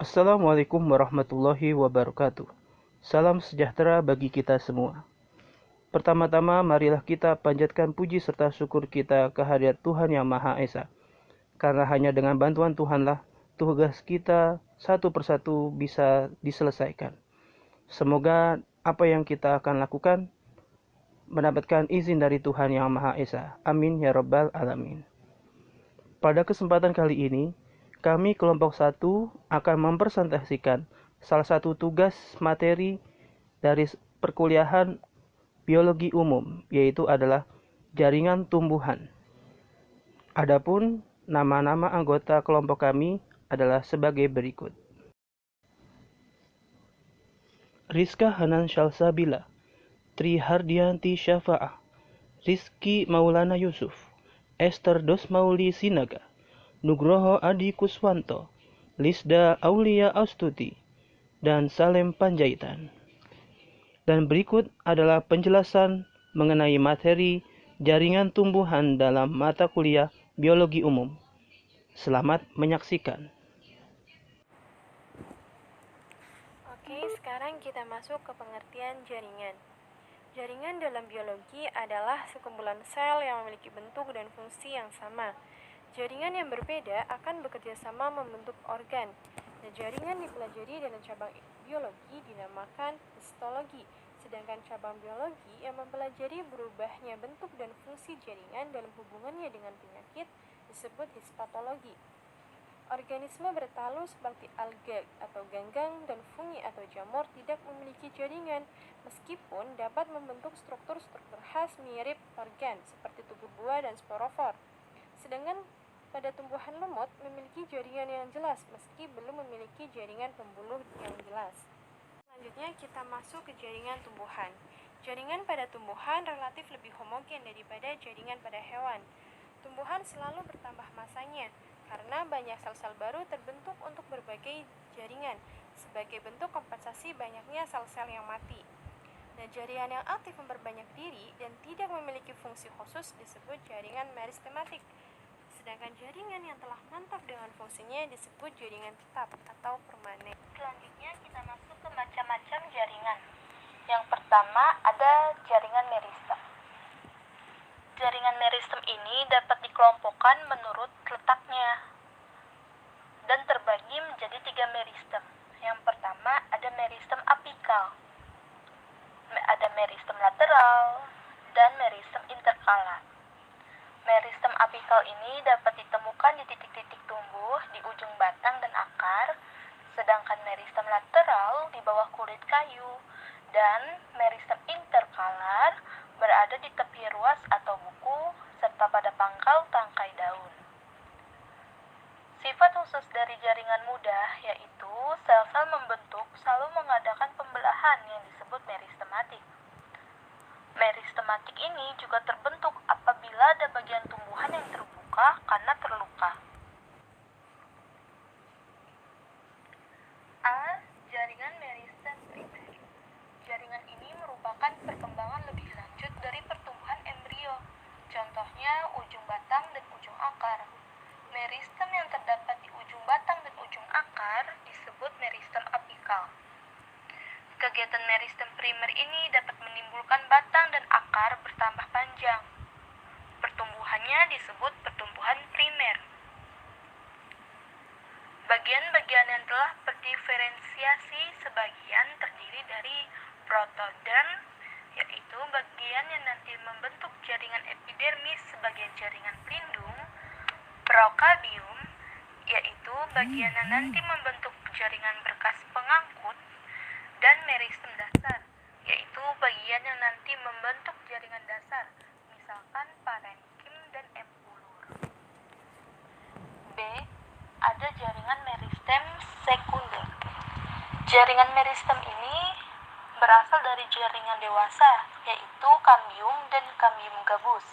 Assalamualaikum warahmatullahi wabarakatuh. Salam sejahtera bagi kita semua. Pertama-tama marilah kita panjatkan puji serta syukur kita kehadirat Tuhan Yang Maha Esa. Karena hanya dengan bantuan Tuhanlah tugas kita satu persatu bisa diselesaikan. Semoga apa yang kita akan lakukan mendapatkan izin dari Tuhan Yang Maha Esa. Amin ya rabbal alamin. Pada kesempatan kali ini, kami kelompok 1 akan mempresentasikan salah satu tugas materi dari perkuliahan biologi umum, yaitu adalah jaringan tumbuhan. Adapun nama-nama anggota kelompok kami adalah sebagai berikut. Rizka Hanan Shalsabila, Tri Hardianti Syafa'ah, Rizky Maulana Yusuf, Esther Dosmauli Sinaga, Nugroho Adi Kuswanto, Lisda Aulia Astuti, dan Salem Panjaitan. Dan berikut adalah penjelasan mengenai materi jaringan tumbuhan dalam mata kuliah biologi umum. Selamat menyaksikan. Oke, sekarang kita masuk ke pengertian jaringan. Jaringan dalam biologi adalah sekumpulan sel yang memiliki bentuk dan fungsi yang sama. Jaringan yang berbeda akan bekerja sama membentuk organ. Nah, jaringan dipelajari dalam cabang biologi dinamakan histologi, sedangkan cabang biologi yang mempelajari berubahnya bentuk dan fungsi jaringan dalam hubungannya dengan penyakit disebut histopatologi. Organisme bertalu seperti alga atau ganggang dan fungi atau jamur tidak memiliki jaringan, meskipun dapat membentuk struktur-struktur khas mirip organ seperti tubuh buah dan sporofor. Sedangkan pada tumbuhan lemut memiliki jaringan yang jelas meski belum memiliki jaringan pembuluh yang jelas. Selanjutnya kita masuk ke jaringan tumbuhan. Jaringan pada tumbuhan relatif lebih homogen daripada jaringan pada hewan. Tumbuhan selalu bertambah masanya karena banyak sel-sel baru terbentuk untuk berbagai jaringan sebagai bentuk kompensasi banyaknya sel-sel yang mati. Nah, jaringan yang aktif memperbanyak diri dan tidak memiliki fungsi khusus disebut jaringan meristematik. Sedangkan jaringan yang telah mantap dengan fungsinya disebut jaringan tetap atau permanen. Selanjutnya kita masuk ke macam-macam jaringan. Yang pertama ada jaringan meristem. Jaringan meristem ini dapat dikelompokkan menurut letaknya dan terbagi menjadi 3 meristem. Yang pertama ada meristem apikal, ada meristem lateral, dan meristem interkalar. Meristem apikal ini dapat ditemukan di titik-titik tumbuh di ujung batang dan akar, sedangkan meristem lateral di bawah kulit kayu, dan meristem interkalar berada di tepi ruas atau buku, serta pada pangkal tangkai daun. Sifat khusus dari jaringan mudah yaitu sel-sel membentuk selalu mengadakan pembelahan yang disebut meristematik. Meristematik ini juga terbentuk apabila ada bagian tumbuhan yang terbuka karena terluka. A. Jaringan meristem primer. Jaringan ini merupakan perkembangan lebih lanjut dari pertumbuhan embrio. Contohnya ujung batang dan ujung akar. Meristem yang terdapat di ujung batang dan ujung akar disebut meristem apikal. Kegiatan meristem primer ini dapat menimbulkan batang dan akar bertambah panjang. Pertumbuhannya disebut pertumbuhan primer. Bagian-bagian yang telah berdiferensiasi sebagian terdiri dari protoderm, yaitu bagian yang nanti membentuk jaringan epidermis sebagai jaringan pelindung, prokabium, yaitu bagian yang nanti membentuk jaringan berkas pengangkut, dan meristem dasar, yaitu bagian yang nanti membentuk jaringan dasar, misalkan parenkim dan empulur. B. Ada jaringan meristem sekunder. Jaringan meristem ini berasal dari jaringan dewasa, yaitu kambium dan kambium gabus.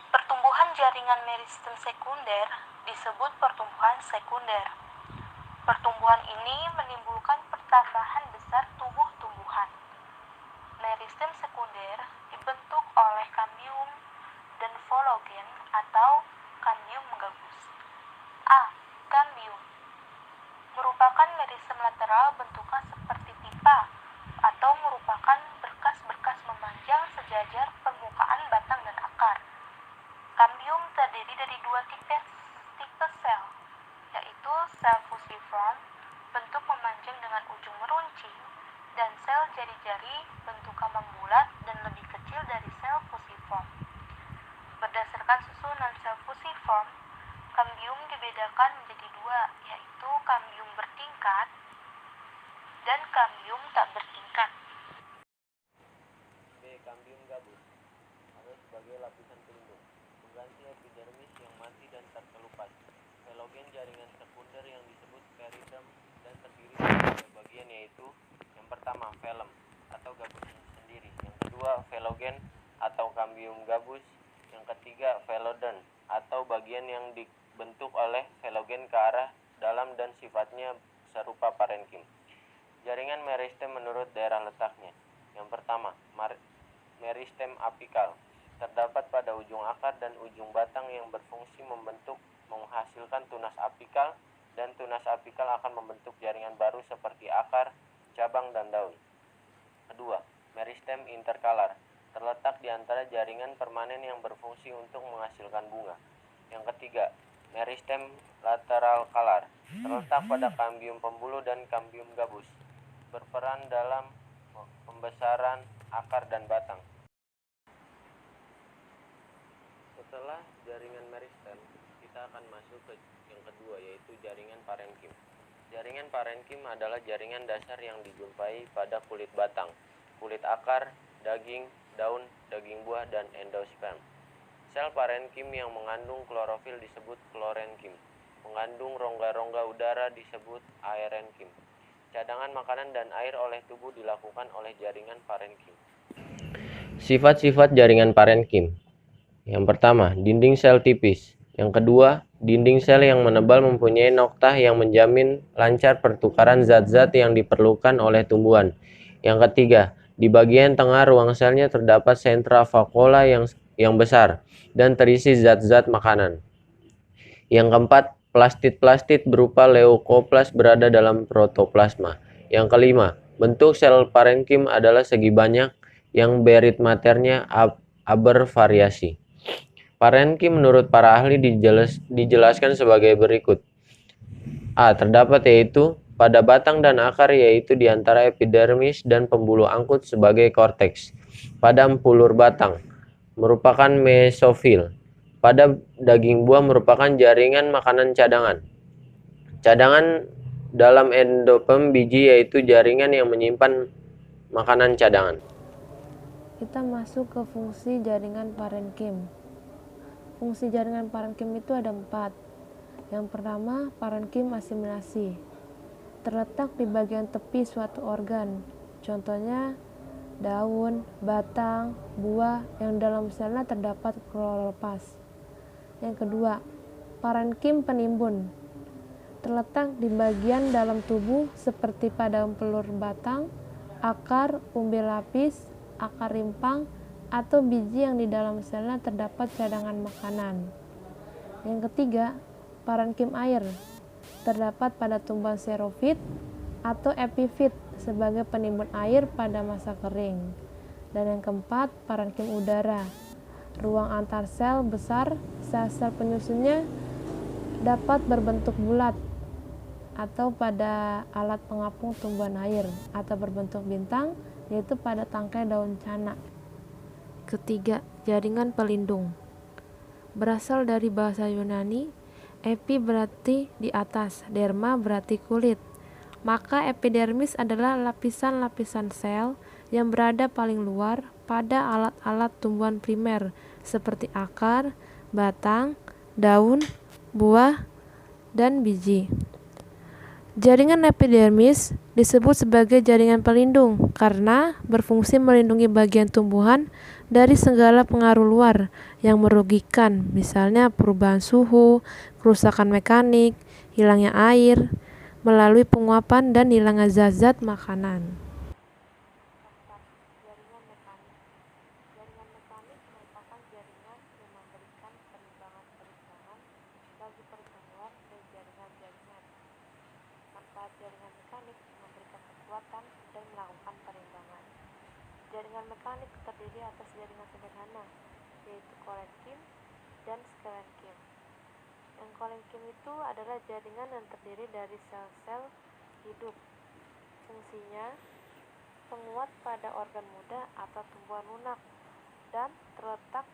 Pertumbuhan jaringan meristem sekunder disebut pertumbuhan sekunder. Pertumbuhan ini menimbulkan pertambahan besar tubuh tumbuhan. Meristem sekunder dibentuk oleh kambium dan fologen atau kambium gabus. A. Kambium. Sedangkan meristem lateral bentuknya seperti pipa atau merupakan berkas-berkas memanjang sejajar permukaan batang dan akar. Kambium terdiri dari dua tipe sel, yaitu sel fusiform, bentuk memanjang dengan ujung meruncing, dan sel jari-jari, bentuknya membulat dan lebih kecil dari sel fusiform. Berdasarkan susunan sel fusiform, kambium dibedakan menjadi dua, yaitu kambium bertingkat dan kambium tak bertingkat. B. Kambium gabus atau sebagai lapisan pelindung, pengganti epidermis yang mati dan terkelupas. Velogen jaringan sekunder yang disebut periderm dan terdiri dari tiga bagian, yaitu yang pertama velum atau gabus sendiri, yang kedua velogen atau kambium gabus, yang ketiga velodern atau bagian yang dibentuk oleh velogen ke arah dalam dan sifatnya serupa parenkim. Jaringan meristem menurut daerah letaknya. Yang pertama, meristem apikal terdapat pada ujung akar dan ujung batang yang berfungsi menghasilkan tunas apikal, dan tunas apikal akan membentuk jaringan baru seperti akar, cabang, dan daun. Kedua, meristem interkalar terletak di antara jaringan permanen yang berfungsi untuk menghasilkan bunga. Yang ketiga, meristem lateral kalar terletak pada kambium pembuluh dan kambium gabus, berperan dalam pembesaran akar dan batang. Setelah jaringan meristem, kita akan masuk ke yang kedua, yaitu jaringan parenkim. Jaringan parenkim adalah jaringan dasar yang dijumpai pada kulit batang, kulit akar, daging, daun, daging buah, dan endosperm. Sel parenkim yang mengandung klorofil disebut klorenkim. Mengandung rongga-rongga udara disebut aerenkim. Cadangan makanan dan air oleh tubuh dilakukan oleh jaringan parenkim. Sifat-sifat jaringan parenkim. Yang pertama, dinding sel tipis. Yang kedua, dinding sel yang menebal mempunyai noktah yang menjamin lancar pertukaran zat-zat yang diperlukan oleh tumbuhan. Yang ketiga, di bagian tengah ruang selnya terdapat sentra vakuola yang besar dan terisi zat-zat makanan. Yang keempat, plastid-plastid berupa leukoplas berada dalam protoplasma. Yang kelima, bentuk sel parenkim adalah segi banyak yang berit maternya bervariasi. Parenkim menurut para ahli dijelaskan sebagai berikut. A. Terdapat yaitu pada batang dan akar, yaitu di antara epidermis dan pembuluh angkut sebagai korteks. Pada empulur batang merupakan mesofil. Pada daging buah merupakan jaringan makanan cadangan. Cadangan dalam endopem biji, yaitu jaringan yang menyimpan makanan cadangan. Kita masuk ke fungsi jaringan parenkim. Fungsi jaringan parenkim itu ada 4. Yang pertama, parenkim asimilasi. Terletak di bagian tepi suatu organ. Contohnya daun, batang, buah yang dalam selnya terdapat kloroplast. Yang kedua, parenkim penimbun. Terletak di bagian dalam tubuh seperti pada empulur batang, akar, umbi lapis, akar rimpang, atau biji yang di dalam selnya terdapat cadangan makanan. Yang ketiga, parenkim air. Terdapat pada tumbuhan xerofit atau epifit sebagai penimbun air pada masa kering. Dan yang keempat, parenkim udara. Ruang antar sel besar, sel-sel penyusunnya dapat berbentuk bulat atau pada alat pengapung tumbuhan air, atau berbentuk bintang, yaitu pada tangkai daun cana. Ketiga, jaringan pelindung. Berasal dari bahasa Yunani, epi berarti di atas, derma berarti kulit. Maka epidermis adalah lapisan-lapisan sel yang berada paling luar pada alat-alat tumbuhan primer seperti akar, batang, daun, buah, dan biji. Jaringan epidermis disebut sebagai jaringan pelindung karena berfungsi melindungi bagian tumbuhan dari segala pengaruh luar yang merugikan, misalnya perubahan suhu, kerusakan mekanik, hilangnya air, melalui penguapan dan hilangnya zat-zat makanan. Jaringan mekanik. Jaringan mekanik merupakan jaringan yang memberikan perimbangan bagi pertemuan dari jaringan-jaringan antara saat jaringan mekanik memberikan kekuatan dan melakukan pereimbangan. Jaringan mekanik terdiri atas jaringan sederhana, yaitu kolenkim dan sklerenkim. Yang kolenkim itu adalah jaringan yang terdiri dari sel-sel hidup. Fungsinya penguat pada organ muda atau tumbuhan lunak dan terletak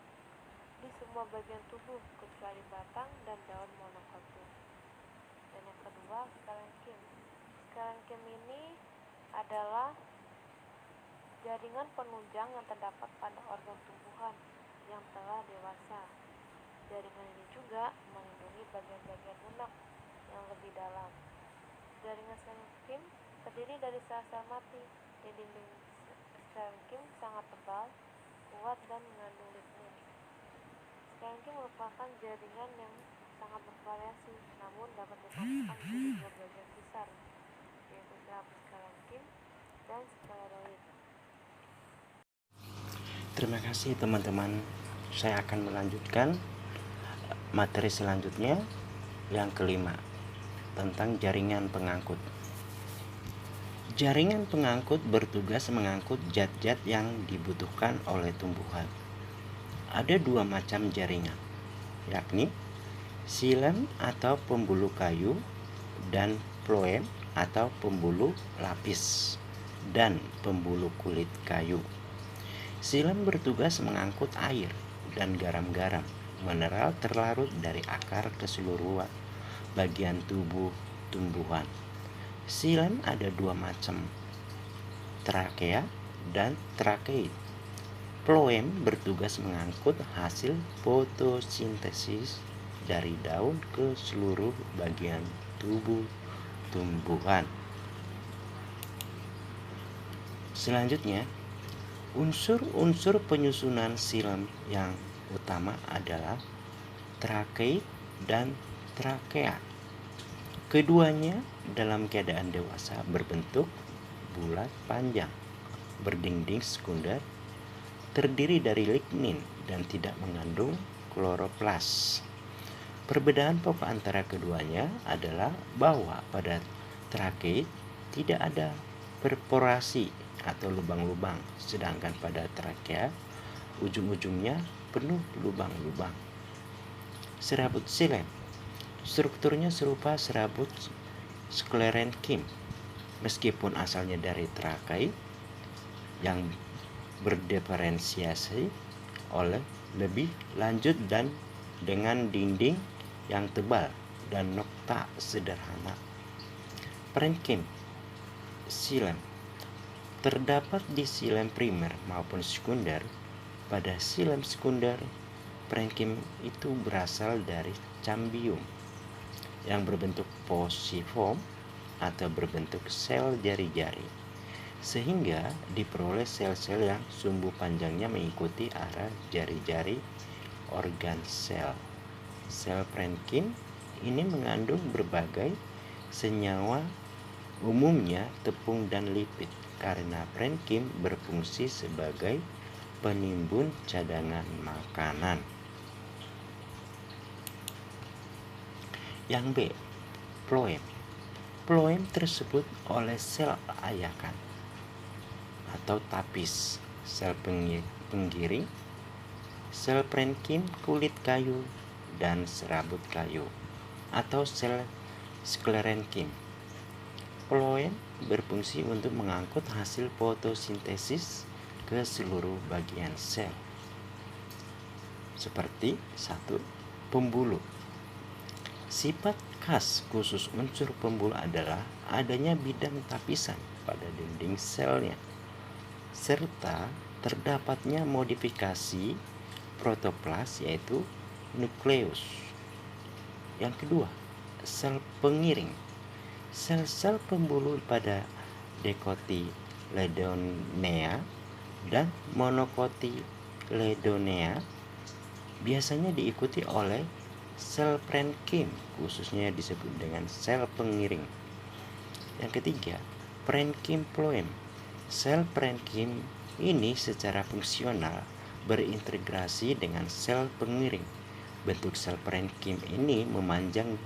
di semua bagian tubuh kecuali batang dan daun monokotil. Dan yang kedua, sklerenkim. Sklerenkim ini adalah jaringan penunjang yang terdapat pada organ tumbuhan yang telah dewasa. Jaringan ini juga melindungi bagian-bagian lunak yang lebih dalam. Jaringan sklerenkim terdiri dari sel-sel mati. Dinding sklerenkim sangat tebal, kuat, dan mengandung lignin. Sklerenkim merupakan jaringan yang sangat bervariasi, namun dapat dikelompokkan menjadi dua bagian besar, yaitu serabut sklerenkim dan skleroid. Terima kasih teman-teman. Saya akan melanjutkan materi selanjutnya, yang kelima, tentang jaringan pengangkut. Jaringan pengangkut bertugas mengangkut zat-zat yang dibutuhkan oleh tumbuhan. Ada dua macam jaringan, yakni xilem atau pembuluh kayu dan phloem atau pembuluh lapis dan pembuluh kulit kayu. Xilem bertugas mengangkut air dan garam-garam mineral terlarut dari akar ke seluruh bagian tubuh tumbuhan. Xilem ada dua macam, trakea dan trakeid. Phloem bertugas mengangkut hasil fotosintesis dari daun ke seluruh bagian tubuh tumbuhan. Selanjutnya, unsur-unsur penyusunan xilem yang utama adalah trakeid dan trakea. Keduanya dalam keadaan dewasa berbentuk bulat panjang, berdinding sekunder, terdiri dari lignin dan tidak mengandung kloroplas. Perbedaan pokok antara keduanya adalah bahwa pada trakeid tidak ada perforasi atau lubang-lubang, sedangkan pada trakea ujung-ujungnya penuh lubang-lubang. Serabut xilem strukturnya serupa serabut sklerenkim, meskipun asalnya dari trakeid yang berdiferensiasi oleh lebih lanjut dan dengan dinding yang tebal dan nokta sederhana. Parenkim xilem terdapat di xilem primer maupun sekunder. Pada xilem sekunder, parenkim itu berasal dari cambium yang berbentuk posiform atau berbentuk sel jari-jari, sehingga diperoleh sel-sel yang sumbu panjangnya mengikuti arah jari-jari organ sel. Sel parenkim ini mengandung berbagai senyawa, umumnya tepung dan lipid, karena parenkim berfungsi sebagai penimbun cadangan makanan. Yang B, phloem. Phloem tersebut oleh sel ayakan atau tapis, sel penggiring, sel parenkim kulit kayu, dan serabut kayu atau sel sklerenkim. Phloem berfungsi untuk mengangkut hasil fotosintesis ke seluruh bagian sel. Seperti 1. Pembuluh. Sifat khas khusus unsur pembuluh adalah adanya bidang tapisan pada dinding selnya, serta terdapatnya modifikasi protoplas yaitu nukleus. Yang kedua, sel pengiring. Sel-sel pembuluh pada dicotyledonea dan monocotyledonea biasanya diikuti oleh sel parenkim, khususnya disebut dengan sel pengiring. Yang ketiga, parenkim phloem. Sel parenkim ini secara fungsional berintegrasi dengan sel pengiring. Bentuk sel parenkim ini memanjang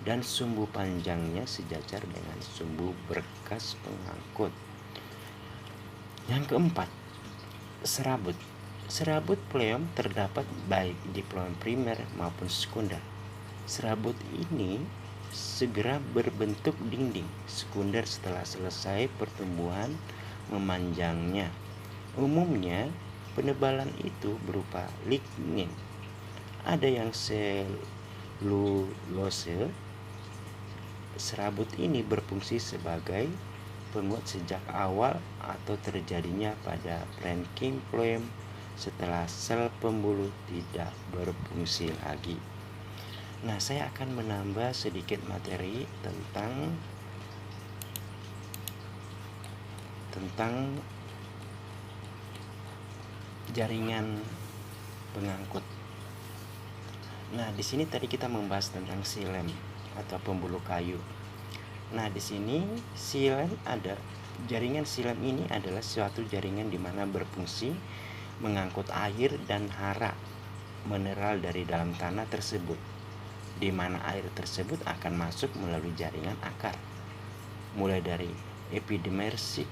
dan sumbu panjangnya sejajar dengan sumbu berkas pengangkut. Yang keempat, serabut. Serabut phloem terdapat baik di phloem primer maupun sekunder. Serabut ini segera berbentuk dinding sekunder setelah selesai pertumbuhan memanjangnya. Umumnya penebalan itu berupa lignin. Ada yang selulose. Serabut ini berfungsi sebagai penguat sejak awal atau terjadinya pada parenchyma phloem setelah sel pembuluh tidak berfungsi lagi. Nah, saya akan menambah sedikit materi tentang jaringan pengangkut. Nah, di sini tadi kita membahas tentang silem atau pembuluh kayu. Nah, di sini jaringan silem ini adalah suatu jaringan di mana berfungsi mengangkut air dan hara mineral dari dalam tanah tersebut, di mana air tersebut akan masuk melalui jaringan akar, mulai dari epidermis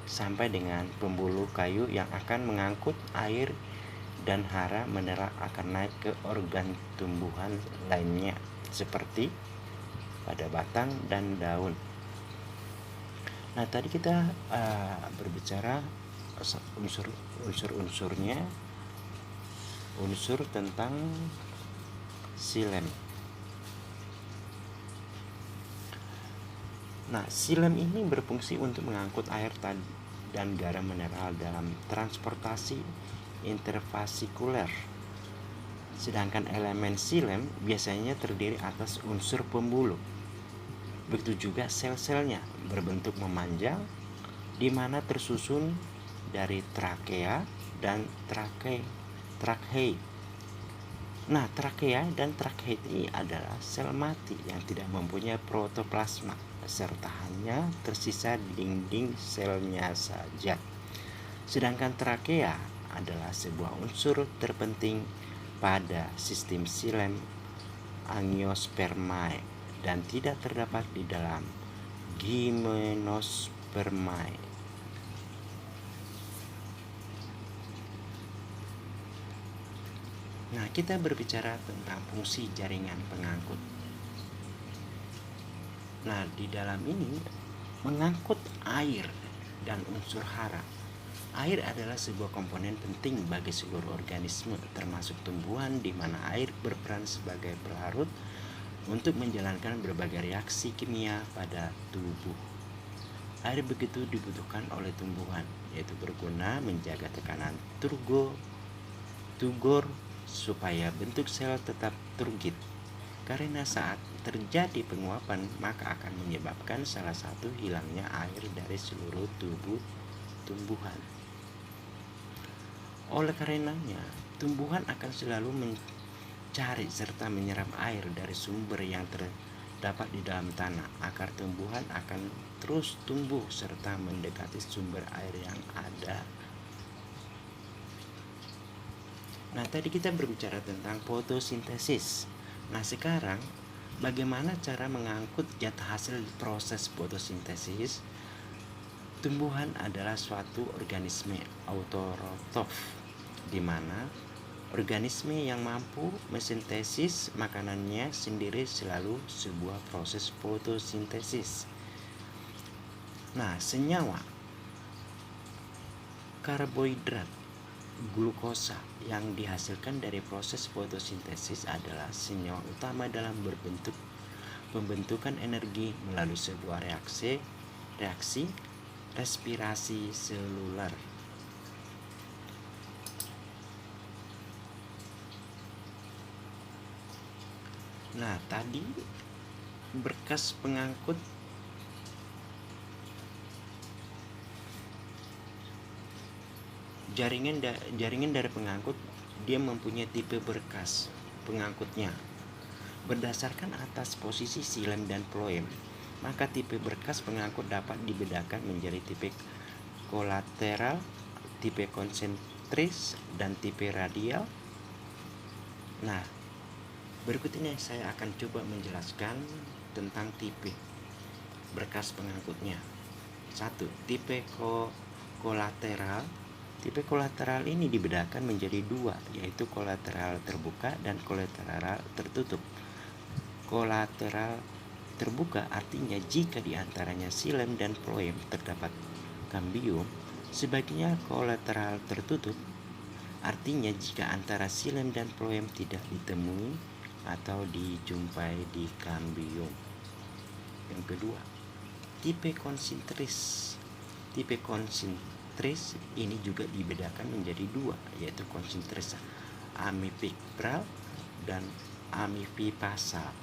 sampai dengan pembuluh kayu yang akan mengangkut air dan hara mineral akan naik ke organ tumbuhan lainnya seperti pada batang dan daun. Nah, tadi kita berbicara unsur-unsurnya, unsur tentang silem. Nah, silem ini berfungsi untuk mengangkut air dan garam mineral dalam transportasi intervasikuler. Sedangkan elemen silem biasanya terdiri atas unsur pembuluh. Begitu juga sel-selnya berbentuk memanjang, di mana tersusun dari trakea dan tracheae. Nah, trakea dan tracheae adalah sel mati yang tidak mempunyai protoplasma, serta hanya tersisa dinding selnya saja. Sedangkan trakea adalah sebuah unsur terpenting pada sistem silem angiospermae dan tidak terdapat di dalam gymnospermae. Nah, kita berbicara tentang fungsi jaringan pengangkut. Nah, di dalam ini mengangkut air dan unsur hara. Air adalah sebuah komponen penting bagi seluruh organisme, termasuk tumbuhan, di mana air berperan sebagai pelarut untuk menjalankan berbagai reaksi kimia pada tubuh. Air begitu dibutuhkan oleh tumbuhan, yaitu berguna menjaga tekanan turgor supaya bentuk sel tetap turgid. Karena saat terjadi penguapan, maka akan menyebabkan salah satu hilangnya air dari seluruh tubuh tumbuhan. Oleh karenanya, tumbuhan akan selalu mencari serta menyerap air dari sumber yang terdapat di dalam tanah. Akar tumbuhan akan terus tumbuh serta mendekati sumber air yang ada. Nah, tadi kita berbicara tentang fotosintesis. Nah, sekarang bagaimana cara mengangkut zat hasil proses fotosintesis? Tumbuhan adalah suatu organisme autotrof, di mana organisme yang mampu mensintesis makanannya sendiri selalu sebuah proses fotosintesis. Nah, senyawa, karbohidrat, glukosa yang dihasilkan dari proses fotosintesis adalah senyawa utama dalam pembentukan energi melalui sebuah reaksi respirasi seluler. Nah, tadi berkas pengangkut jaringan dari pengangkut, dia mempunyai tipe berkas pengangkutnya. Berdasarkan atas posisi silem dan phloem, maka tipe berkas pengangkut dapat dibedakan menjadi tipe kolateral, tipe konsentris, dan tipe radial. Nah, Berikut ini saya akan coba menjelaskan tentang tipe berkas pengangkutnya. 1. Tipe kolateral. Tipe kolateral ini dibedakan menjadi dua, yaitu kolateral terbuka dan kolateral tertutup. Kolateral terbuka artinya jika di antaranya silem dan floem terdapat kambium. Sebaliknya kolateral tertutup artinya jika antara silem dan floem tidak ditemui atau dijumpai di kambium. Yang kedua, tipe konsentris. Tipe konsentris ini juga dibedakan menjadi dua, yaitu konsentris amipikral dan amifipasal.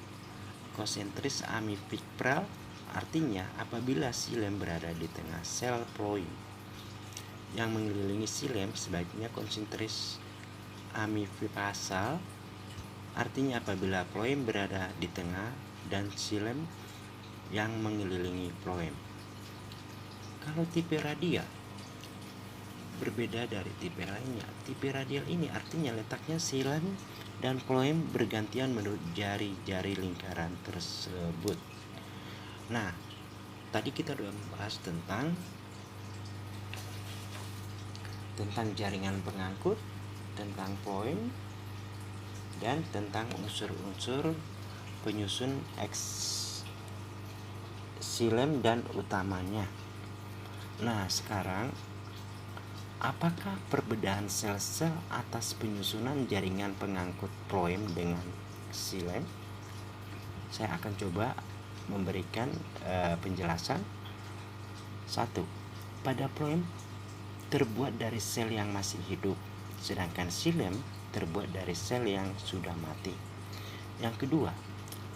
Konsentris amipikral artinya apabila silem berada di tengah sel floem yang mengelilingi silem. Sebaliknya konsentris amifipasal artinya apabila floem berada di tengah dan silem yang mengelilingi floem. Kalau tipe radial berbeda dari tipe lainnya. Tipe radial ini artinya letaknya silem dan floem bergantian menurut jari-jari lingkaran tersebut. Nah, tadi kita sudah membahas tentang jaringan pengangkut, tentang floem, dan tentang unsur-unsur penyusun silem dan utamanya. Nah, sekarang apakah perbedaan sel-sel atas penyusunan jaringan pengangkut floem dengan silem? Saya akan coba memberikan penjelasan. 1. Pada floem terbuat dari sel yang masih hidup, sedangkan silem terbuat dari sel yang sudah mati. Yang kedua,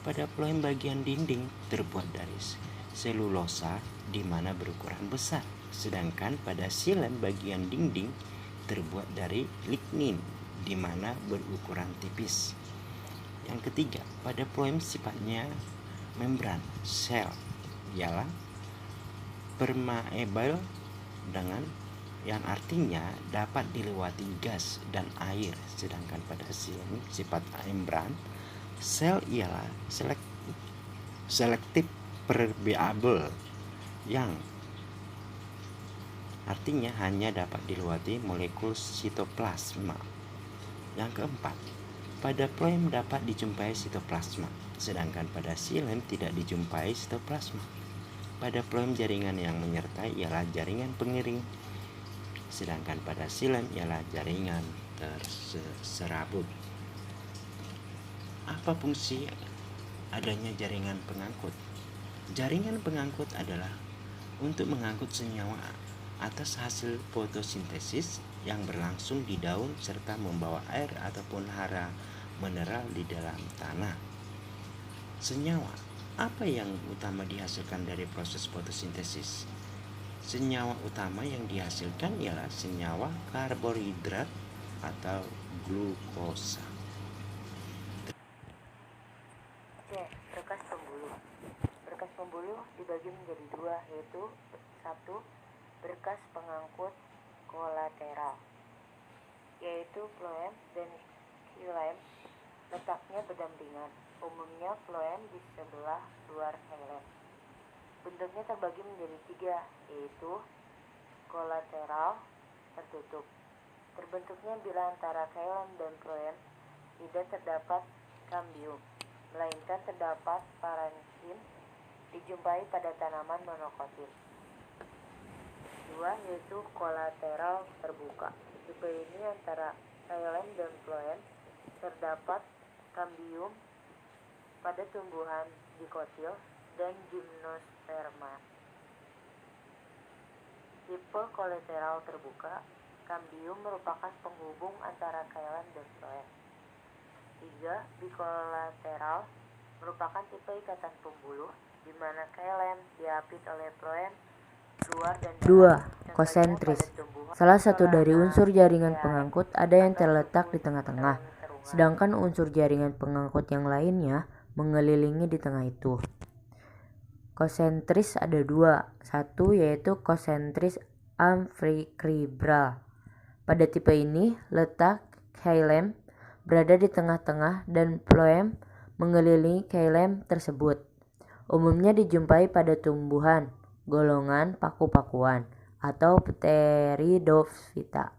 pada floem bagian dinding terbuat dari selulosa di mana berukuran besar, sedangkan pada silem bagian dinding terbuat dari lignin di mana berukuran tipis. Yang ketiga, pada floem sifatnya membran sel ialah permeable dengan yang artinya dapat dilewati gas dan air, sedangkan pada silem sifat membran sel ialah selektif permeable yang artinya hanya dapat dilewati molekul sitoplasma. Yang keempat, pada floem dapat dijumpai sitoplasma, sedangkan pada silem tidak dijumpai sitoplasma. Pada floem jaringan yang menyertai ialah jaringan pengiring, sedangkan pada silem ialah jaringan terserabut. Apa fungsi adanya jaringan pengangkut? Jaringan pengangkut adalah untuk mengangkut senyawa atas hasil fotosintesis yang berlangsung di daun serta membawa air ataupun hara mineral di dalam tanah. Senyawa apa yang utama dihasilkan dari proses fotosintesis? Senyawa utama yang dihasilkan ialah senyawa karbohidrat atau glukosa. Berkas pembuluh. Berkas pembuluh dibagi menjadi dua, yaitu 1. Berkas pengangkut kolateral, yaitu floem dan xilem letaknya berdampingan. Umumnya floem di sebelah luar xilem. Bentuknya terbagi menjadi 3, yaitu kolateral tertutup. Terbentuknya bila antara xilem dan floem tidak terdapat kambium, melainkan terdapat parenkim dijumpai pada tanaman monokotil. 2. Yaitu kolateral terbuka. Tipe ini antara xilem dan floem terdapat kambium pada tumbuhan dikotil dan gimnosperma. Tipe kolateral terbuka, kambium merupakan penghubung antara xilem dan floem. 3. Bikolateral merupakan tipe ikatan pembuluh di mana xilem diapit oleh floem luar dan dalam. 2. Konsentris. Salah satu dari unsur jaringan pengangkut ada yang terletak di tengah-tengah, sedangkan unsur jaringan pengangkut yang lainnya mengelilingi di tengah itu. Konsentris ada 2. 1 yaitu konsentris amfikribral. Pada tipe ini, letak xilem berada di tengah-tengah dan phloem mengelilingi xylem tersebut. Umumnya dijumpai pada tumbuhan golongan paku-pakuan atau Pteridophyta.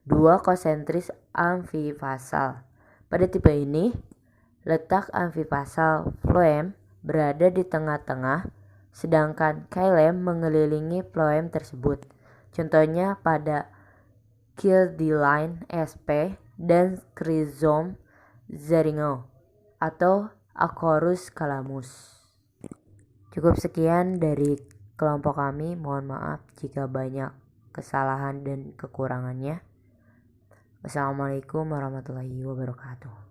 2. Konsentris amfifasal. Pada tipe ini, letak amfifasal phloem berada di tengah-tengah, sedangkan xylem mengelilingi phloem tersebut. Contohnya pada Killdilline sp dan Chrysome Zeringo atau Acorus calamus. Cukup sekian dari kelompok kami. Mohon maaf jika banyak kesalahan dan kekurangannya. Wassalamualaikum warahmatullahi wabarakatuh.